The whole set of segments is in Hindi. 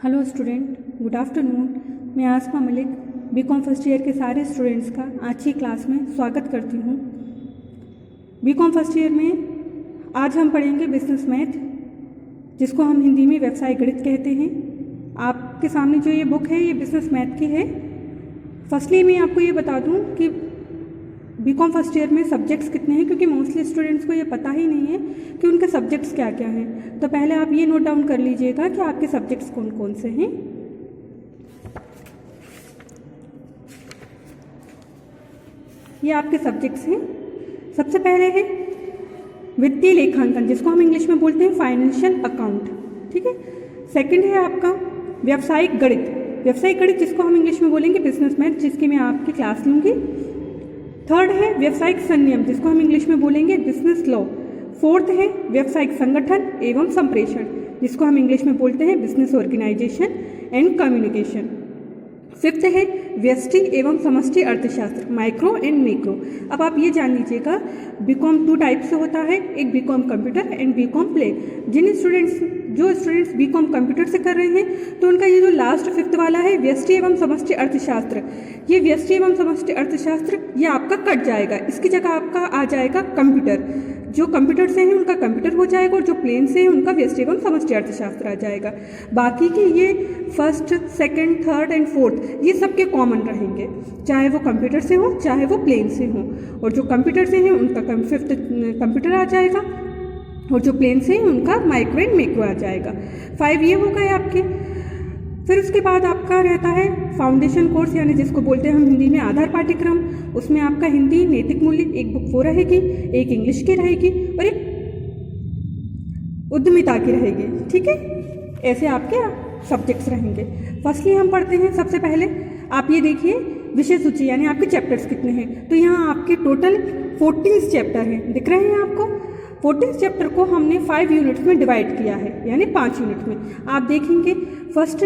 Hello student, good afternoon. मैं आसमा मलिक बीकॉम फर्स्ट ईयर के सारे स्टूडेंट्स का आज की क्लास में स्वागत करती हूँ। बीकॉम फर्स्ट ईयर में आज हम पढ़ेंगे बिजनेस मैथ, जिसको हम हिंदी में व्यवसाय गणित कहते हैं। आपके सामने जो ये बुक है ये बिजनेस मैथ की है। फर्स्टली मैं आपको ये बता दूँ कि बीकॉम फर्स्ट ईयर में सब्जेक्ट्स कितने हैं, क्योंकि मोस्टली स्टूडेंट्स को ये पता ही नहीं है कि उनके सब्जेक्ट्स क्या क्या हैं। तो पहले आप ये नोट डाउन कर लीजिएगा कि आपके सब्जेक्ट्स कौन कौन से हैं। ये आपके सब्जेक्ट्स हैं। सबसे पहले है वित्तीय लेखांकन, जिसको हम इंग्लिश में बोलते हैं फाइनेंशियल अकाउंट, ठीक है। सेकंड है आपका व्यावसायिक गणित, जिसको हम इंग्लिश में बोलेंगे बिजनेस मैथ, जिसकी मैं आपकी क्लास लूँगी। थर्ड है व्यावसायिक संनियम, जिसको हम इंग्लिश में बोलेंगे बिजनेस लॉ। फोर्थ है व्यावसायिक संगठन एवं संप्रेषण, जिसको हम इंग्लिश में बोलते हैं business organisation and communication. Fifth है व्यष्टि एवं समष्टि अर्थशास्त्र, माइक्रो एंड मैक्रो। अब आप ये जान लीजिएगा बीकॉम 2 टाइप से होता है, एक BCom computer and BCom plain. जो स्टूडेंट्स बीकॉम कंप्यूटर से कर रहे हैं तो उनका ये जो लास्ट फिफ्थ वाला है व्यष्टि एवं समष्टि अर्थशास्त्र, ये व्यष्टि एवं समष्टि अर्थशास्त्र ये आपका कट जाएगा। इसकी जगह आपका आ जाएगा कंप्यूटर। जो कंप्यूटर से हैं उनका कंप्यूटर हो जाएगा और जो प्लेन से हैं उनका व्यष्टि एवं समष्टि अर्थशास्त्र आ जाएगा। बाकी के ये first, second, third and fourth ये सबके कॉमन रहेंगे, चाहे वो कंप्यूटर से हो चाहे वो प्लेन से हो। और जो कंप्यूटर से हैं उनका फिफ्थ कंप्यूटर आ जाएगा और जो प्लेन से हैं उनका माइक्रो एंड मैक्रो आ जाएगा। 5 ये हो गए आपके। फिर उसके बाद आपका रहता है फाउंडेशन कोर्स, यानी जिसको बोलते हैं हम हिंदी में आधार पाठ्यक्रम। उसमें आपका हिंदी, नैतिक मूल्य, एक बुक वो रहेगी, एक इंग्लिश की रहेगी और एक उद्यमिता की रहेगी, ठीक है। ऐसे आपके सब्जेक्ट्स रहेंगे। फर्स्टली हम पढ़ते हैं। सबसे पहले आप ये देखिए विषय सूची, यानी आपके चैप्टर्स कितने हैं। तो यहाँ आपके टोटल 14 चैप्टर हैं, दिख रहे हैं आपको। 14 चैप्टर को हमने 5 यूनिट्स में डिवाइड किया है, यानी 5 यूनिट में। आप देखेंगे फर्स्ट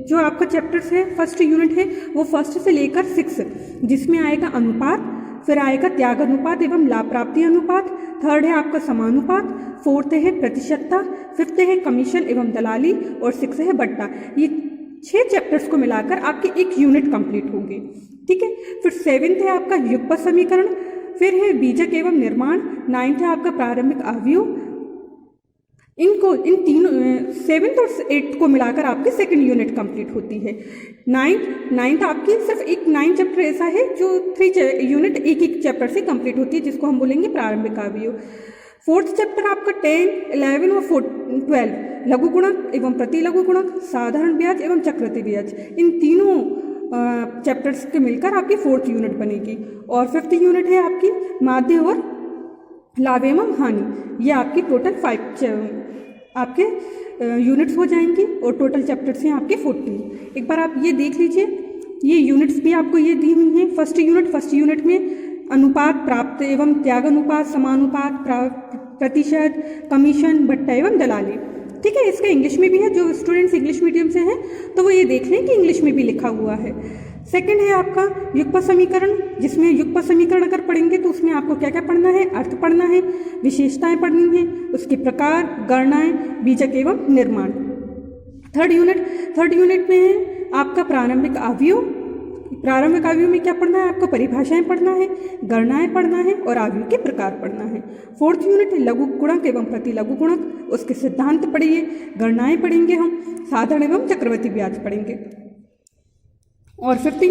जो आपका चैप्टर्स है, फर्स्ट यूनिट है वो फर्स्ट से लेकर 6, जिसमें आएगा अनुपात, फिर आएगा त्याग अनुपात एवं लाभ प्राप्ति अनुपात, थर्ड है आपका समानुपात, फोर्थ है प्रतिशतता, फिफ्थ है कमीशन एवं दलाली और 6 है बट्टा। ये 6 चैप्टर्स को मिलाकर आपकी एक यूनिट कंप्लीट होगी, ठीक है। फिर 7th है आपका युगपत समीकरण, फिर है बीजक एवं निर्माण, 9th है आपका प्रारंभिक अवयव। इन तीनों 7th और 8th को मिलाकर आपकी सेकंड यूनिट कंप्लीट होती है। 9th आपकी सिर्फ एक 9 चैप्टर ऐसा है जो 3 यूनिट एक चैप्टर से कंप्लीट होती है, जिसको हम बोलेंगे प्रारंभिक अवयव। 4th चैप्टर आपका 10, 11 और 12 लघु गुणक एवं प्रति लघु गुणक, साधारण ब्याज एवं चक्रवृद्धि ब्याज, इन तीनों चैप्टर्स के मिलकर आपकी 4th यूनिट बनेगी। और 5th यूनिट है आपकी माध्य और लाभ एवं हानि। ये आपकी टोटल 5 आपके यूनिट्स हो जाएंगी और टोटल चैप्टर्स हैं आपके 40। एक बार आप ये देख लीजिए, ये यूनिट्स भी आपको ये दी हुई हैं। फर्स्ट यूनिट में अनुपात, प्राप्त एवं त्याग अनुपात, समानुपात, प्रतिशत, कमीशन, भट्टा एवं दलाली, ठीक है। इसका इंग्लिश में भी है। जो स्टूडेंट्स इंग्लिश मीडियम से हैं तो वो ये देख लें कि इंग्लिश में भी लिखा हुआ है। सेकंड है आपका युगपत समीकरण, जिसमें युगपत समीकरण अगर पढ़ेंगे तो उसमें आपको क्या क्या पढ़ना है, अर्थ पढ़ना है, विशेषताएं पढ़नी है, उसके प्रकार, गणनाएं, बीजक एवं निर्माण। थर्ड यूनिट में है आपका प्रारंभिक अवयव। प्रारंभिक अवयव में क्या पढ़ना है आपको, परिभाषाएं पढ़ना है, गणनाएं पढ़ना है और अवयव के प्रकार पढ़ना है। 4th यूनिट लघु गुणक एवं प्रति लघु गुणक, उसके सिद्धांत पढ़िए, गणनाएं पढ़ेंगे हम, साधारण एवं चक्रवृद्धि ब्याज पढ़ेंगे। और 5th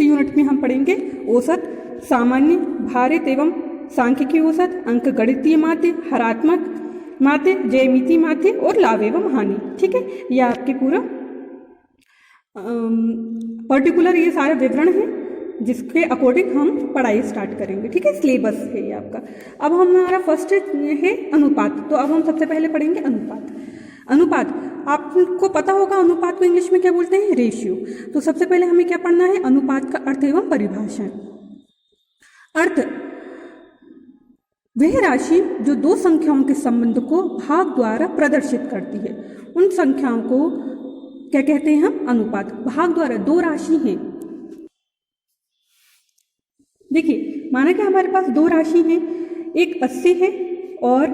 यूनिट में हम पढ़ेंगे औसत, सामान्य, भारित एवं सांख्यिकी औसत, अंक गणितीय माध्य, हरात्मक माध्य, ज्यामितीय माध्य और लाभ एवं हानि, ठीक है। यह आपके पूरा पर्टिकुलर ये सारे विवरण हैं जिसके अकॉर्डिंग हम पढ़ाई स्टार्ट करेंगे, ठीक है। सिलेबस है ये आपका। अब हमारा फर्स्ट है अनुपात। तो अब हम सबसे पहले पढ़ेंगे अनुपात। आपको पता होगा अनुपात को इंग्लिश में क्या बोलते हैं, रेशियो। तो सबसे पहले हमें क्या पढ़ना है, अनुपात का अर्थ एवं परिभाषा। अर्थ वह राशि जो 2 संख्याओं के संबंध को भाग द्वारा प्रदर्शित करती है, उन संख्याओं को क्या कहते हैं हम, अनुपात। भाग द्वारा 2 राशि हैं। देखिए माना कि हमारे पास 2 राशि हैं, एक 80 है और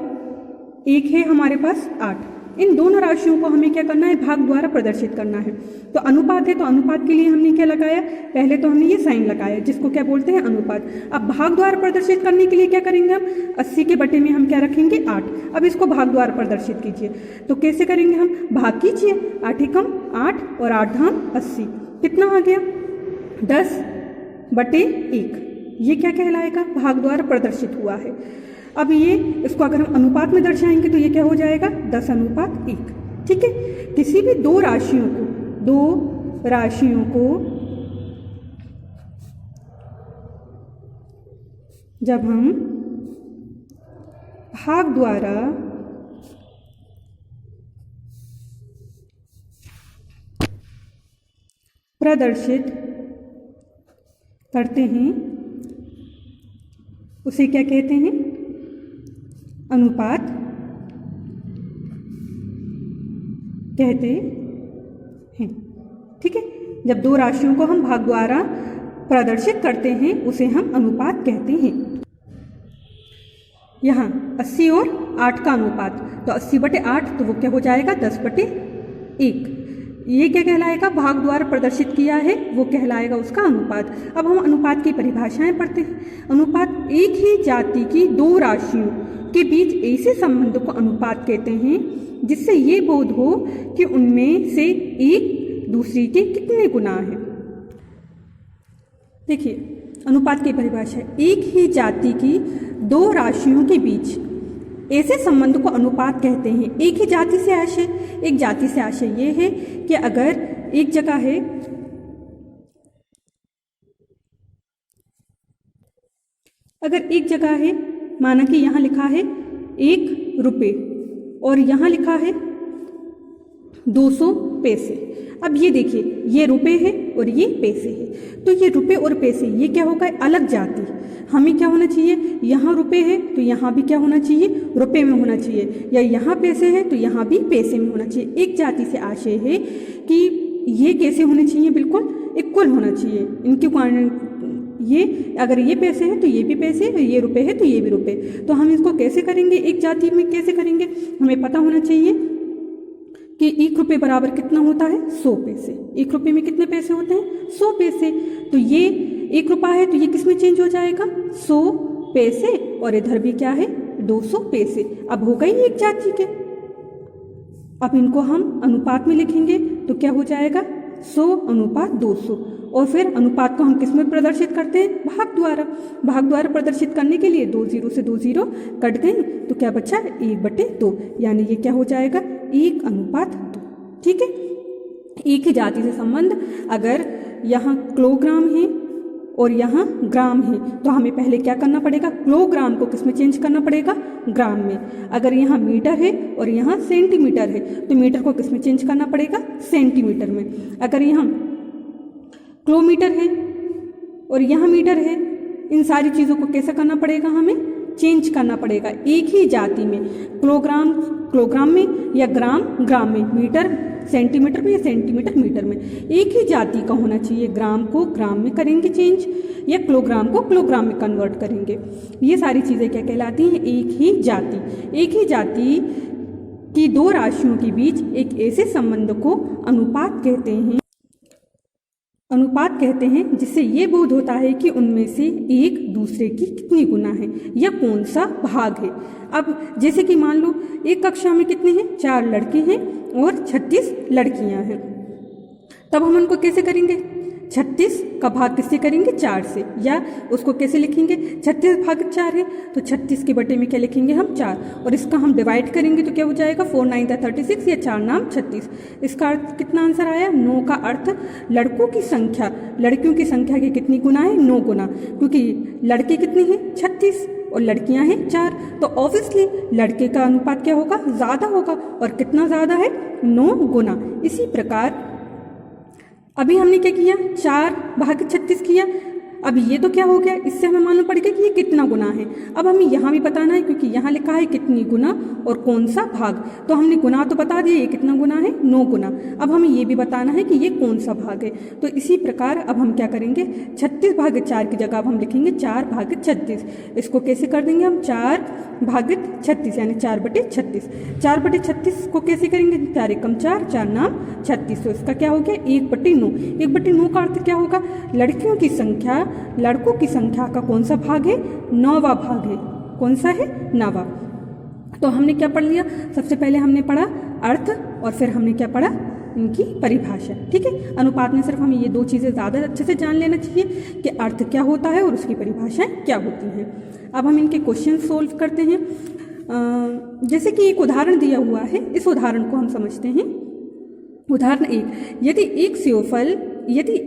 एक है हमारे पास 8, इन दोनों राशियों को हमें क्या करना है, भाग द्वारा प्रदर्शित करना है। तो अनुपात है, तो अनुपात के लिए हमने क्या लगाया, पहले तो हमने ये साइन लगाया जिसको क्या बोलते हैं, अनुपात। अब भाग द्वारा प्रदर्शित करने के लिए क्या करेंगे हम, 80 के बटे में हम क्या रखेंगे, 8। अब इसको भाग द्वारा प्रदर्शित कीजिए, तो कैसे करेंगे हम, भाग कीजिए, 8 एकम 8 और 8 धाम 80, कितना आ गया, 10 बटे 1। ये क्या कहलाएगा, भाग द्वारा प्रदर्शित हुआ है। अब ये इसको अगर हम अनुपात में दर्शाएंगे तो ये क्या हो जाएगा, 10 अनुपात 1। ठीक है, किसी भी दो राशियों को जब हम भाग द्वारा प्रदर्शित करते हैं उसे क्या कहते हैं, अनुपात कहते हैं। ठीक है, जब दो राशियों को हम भाग द्वारा प्रदर्शित करते हैं उसे हम अनुपात कहते हैं। यहाँ 80 और 8 का अनुपात, तो 80 बटे 8 तो वो क्या हो जाएगा, 10 बटे 1। ये क्या कहलाएगा, भाग द्वारा प्रदर्शित किया है वो कहलाएगा उसका अनुपात। अब हम अनुपात की परिभाषाएं पढ़ते हैं। अनुपात एक ही जाति की दो राशियों के बीच ऐसे संबंध को अनुपात कहते हैं जिससे ये बोध हो कि उनमें से एक दूसरे के कितने गुना है। देखिए अनुपात की परिभाषा, एक ही जाति की दो राशियों के बीच ऐसे संबंध को अनुपात कहते हैं। एक ही जाति से आशय, एक जाति से आशय ये है कि अगर एक जगह है, माना कि यहाँ लिखा है 1 रुपये और यहाँ लिखा है 200 पैसे। अब ये देखिए, ये रुपए है और ये पैसे है, तो ये रुपए और पैसे ये क्या होगा, अलग जाति। हमें क्या होना चाहिए, यहाँ रुपए है तो यहाँ भी क्या होना चाहिए, रुपए में होना चाहिए, या यहाँ पैसे है तो यहाँ भी पैसे में होना चाहिए। एक जाति से आशय है कि ये कैसे होने चाहिए, बिल्कुल इक्वल होना चाहिए इनकी। ये अगर ये पैसे हैं तो ये भी पैसे, और ये रुपए है तो ये भी रुपए। तो हम इसको कैसे करेंगे, एक जाति में कैसे करेंगे, हमें पता होना चाहिए कि 1 रुपये बराबर कितना होता है, 100 पैसे। 1 रुपये में कितने पैसे होते हैं, 100 पैसे। तो ये 1 रुपया है तो ये किस में चेंज हो जाएगा, 100 पैसे, और इधर भी क्या है, 200 पैसे। अब हो गई एक जाति के। अब इनको हम अनुपात में लिखेंगे तो क्या हो जाएगा, 100 अनुपात 200। और फिर अनुपात को हम किस में प्रदर्शित करते हैं, भाग द्वारा। भाग द्वारा प्रदर्शित करने के लिए 2 0 से 2 0 कट गए तो क्या बचा, 1/2, यानी ये क्या हो जाएगा, 1 अनुपात 2। ठीक है, एक ही जाति से संबंध, अगर यहाँ किलोग्राम है और यहाँ ग्राम है तो हमें पहले क्या करना पड़ेगा, किलोग्राम को किस में चेंज करना पड़ेगा, ग्राम में। अगर यहाँ मीटर है और यहाँ सेंटीमीटर है तो मीटर को किस में चेंज करना पड़ेगा, सेंटीमीटर में। अगर यहाँ किलोमीटर है और यहाँ मीटर है, इन सारी चीज़ों को कैसे करना पड़ेगा, हमें चेंज करना पड़ेगा। एक ही जाति में किलोग्राम किलोग्राम में, या ग्राम ग्राम में, मीटर सेंटीमीटर में, या सेंटीमीटर मीटर में, एक ही जाति का होना चाहिए। ग्राम को ग्राम में करेंगे चेंज, या किलोग्राम को किलोग्राम में कन्वर्ट करेंगे। ये सारी चीज़ें क्या कहलाती हैं, एक ही जाति। एक ही जाति की दो राशियों के बीच एक ऐसे संबंध को अनुपात कहते हैं। अनुपात कहते हैं जिससे ये बोध होता है कि उनमें से एक दूसरे की कितनी गुना है या कौन सा भाग है। अब जैसे कि मान लो एक कक्षा में कितने हैं, 4 लड़के हैं और 36 लड़कियां हैं। तब हम उनको कैसे करेंगे, 36 का भाग किससे करेंगे, 4 से, या उसको कैसे लिखेंगे, 36 भाग 4 है तो 36 के बटे में क्या लिखेंगे हम, 4, और इसका हम डिवाइड करेंगे तो क्या हो जाएगा, 4 9 36, या 4 नाम 36। इसका अर्थ कितना आंसर आया, 9 का अर्थ लड़कों की संख्या लड़कियों की संख्या की कितनी गुना है, 9 गुना, क्योंकि लड़के कितने हैं 36 और लड़कियां हैं 4, तो ऑब्वियसली लड़के का अनुपात क्या होगा, ज़्यादा होगा, और कितना ज़्यादा है, 9 गुना। इसी प्रकार अभी हमने क्या किया, 4 भाग 36 किया। अब ये तो क्या हो गया, इससे हमें मालूम पड़ गया कि ये कितना गुना है। अब हमें यहाँ भी बताना है क्योंकि यहाँ लिखा है कितनी गुना और कौन सा भाग। तो हमने गुना तो बता दिया, ये कितना गुना है, 9 गुना। अब हमें ये भी बताना है कि ये कौन सा भाग है। तो इसी प्रकार अब हम क्या करेंगे, 36/4 की जगह अब हम लिखेंगे 4/36। इसको कैसे कर देंगे हम, 4/36 यानी 4/36। 4/36 को कैसे करेंगे, 4 एकम 4, 4 नाम 36। तो इसका क्या हो गया, 1/9। 1/9 का अर्थ क्या होगा, लड़कियों की संख्या लड़कों की संख्या का कौन सा भाग है, 9वां भाग है। कौन सा है, 9वां। तो हमने क्या पढ़ लिया, सबसे पहले हमने पढ़ा अर्थ और फिर हमने क्या पढ़ा, इनकी परिभाषा। ठीक है, अनुपात में सिर्फ हमें ये 2 चीज़ें ज़्यादा अच्छे से जान लेना चाहिए कि अर्थ क्या होता है और उसकी परिभाषाएं क्या होती हैं। अब हम इनके क्वेश्चन सोल्व करते हैं। जैसे कि एक उदाहरण दिया हुआ है, इस उदाहरण को हम समझते हैं। उदाहरण 1, यदि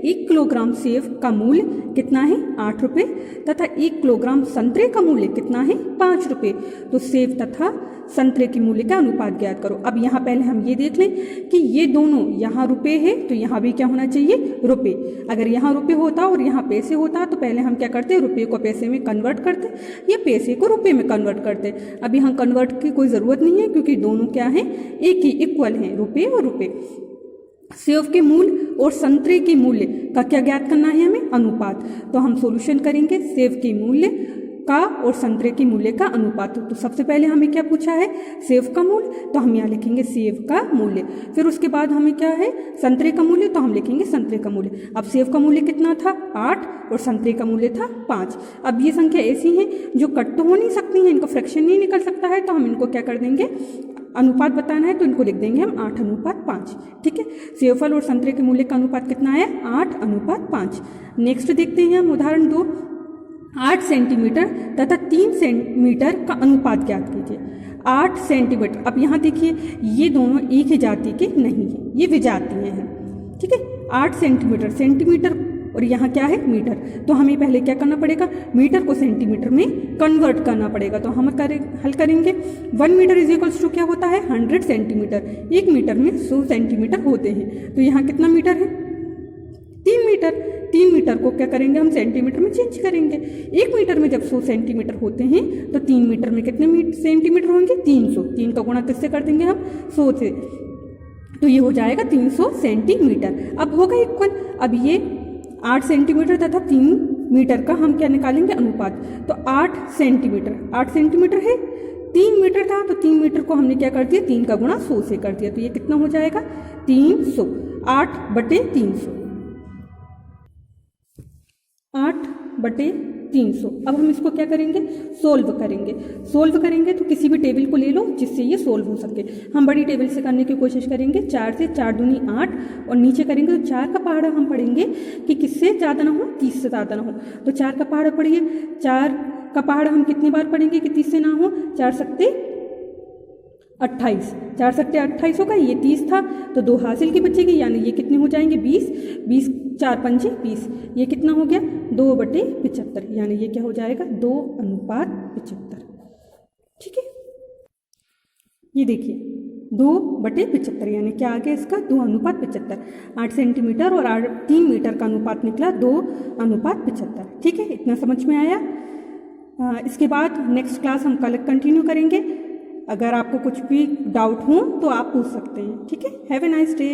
1 किलोग्राम सेब का मूल्य कितना है, 8 रुपये, तथा 1 किलोग्राम संतरे का मूल्य कितना है, 5 रुपये, तो सेब तथा संतरे की मूल्य का अनुपात ज्ञात करो। अब यहाँ पहले हम ये देख लें कि ये दोनों, यहाँ रुपये है तो यहाँ भी क्या होना चाहिए, रुपये। अगर यहाँ रुपये होता और यहाँ पैसे होता तो पहले हम क्या करते, रुपये को पैसे में कन्वर्ट करते या पैसे को रुपये में कन्वर्ट करते। अब यहाँ कन्वर्ट की कोई ज़रूरत नहीं है क्योंकि दोनों क्या हैं, एक ही, इक्वल हैं, रुपये और रुपये। सेब के मूल्य और संतरे के मूल्य का क्या ज्ञात करना है हमें, अनुपात। तो हम सॉल्यूशन करेंगे सेब के मूल्य का और संतरे के मूल्य का अनुपात। तो सबसे पहले हमें क्या पूछा है, सेब का मूल्य, तो हम यहाँ लिखेंगे सेब का मूल्य। फिर उसके बाद हमें क्या है, संतरे का मूल्य, तो हम लिखेंगे संतरे का मूल्य। अब सेब का मूल्य कितना था, 8 और संतरे का मूल्य था 5। अब ये संख्या ऐसी हैं जो कट तो हो नहीं सकती हैं, इनका फ्रैक्शन नहीं निकल सकता है, तो हम इनको क्या कर देंगे, अनुपात बताना है तो इनको लिख देंगे हम 8:5। ठीक है, सेबफल और संतरे के मूल्य का अनुपात कितना है, 8:5। नेक्स्ट देखते हैं हम उदाहरण 2, 8 सेंटीमीटर तथा 3 सेंटीमीटर का अनुपात ज्ञात कीजिए। 8 सेंटीमीटर, अब यहाँ देखिए ये दोनों एक ही जाति के नहीं है, ये विजातीय हैं। ठीक है, 8 सेंटीमीटर, सेंटीमीटर और यहाँ क्या है, मीटर। तो हमें पहले क्या करना पड़ेगा, मीटर को सेंटीमीटर में कन्वर्ट करना पड़ेगा। तो हम हल करेंगे। 1 मीटर इज इक्वल्स टू क्या होता है, 100 सेंटीमीटर। 1 मीटर में 100 सेंटीमीटर होते हैं। तो यहाँ कितना मीटर है, 3 मीटर। 3 मीटर को क्या करेंगे हम, सेंटीमीटर में चेंज करेंगे। 1 मीटर में जब 100 सेंटीमीटर होते हैं तो 3 मीटर में कितने सेंटीमीटर होंगे, 300। 3 का गुणा किससे कर देंगे हम, 100 से, तो ये हो जाएगा 300 सेंटीमीटर। अब होगा इक्वल। अब ये 8 सेंटीमीटर तथा 3 मीटर का हम क्या निकालेंगे, अनुपात। तो 8 सेंटीमीटर, 8 सेंटीमीटर है, 3 मीटर था तो 3 मीटर को हमने क्या कर दिया, 3 का गुणा 100 से कर दिया। तो ये कितना हो जाएगा, 300। 8/300, 8/300। अब हम इसको क्या करेंगे, सोल्व करेंगे। सोल्व करेंगे तो किसी भी टेबल को ले लो जिससे ये सोल्व हो सके। हम बड़ी टेबल से करने की कोशिश करेंगे। 4 से 4 दूनी 8 और नीचे करेंगे तो 4 का पहाड़ा हम पढ़ेंगे कि किससे ज़्यादा ना हो, 30 से ज़्यादा ना हो। तो 4 का पहाड़ा पढ़िए। 4 का पहाड़ा हम कितनी बार पढ़ेंगे कि 30 से ना हो, 4 सत्ते 28, 4 सत्ते 28 होगा, ये 30 था तो 2 हासिल की बचेगी, यानी ये कितने हो जाएंगे, 20। 20 4 पंचे 20, ये कितना हो गया, 2/75, यानी ये क्या हो जाएगा, 2:75। ठीक है, ये देखिए 2/75 यानी क्या आ गया इसका, 2:75। 8 सेंटीमीटर और 3 मीटर का अनुपात निकला 2:75। ठीक है, इतना समझ में आया। इसके बाद नेक्स्ट क्लास हम कल कंटिन्यू करेंगे। अगर आपको कुछ भी डाउट हो तो आप पूछ सकते हैं। ठीक है, हैव ए नाइस डे।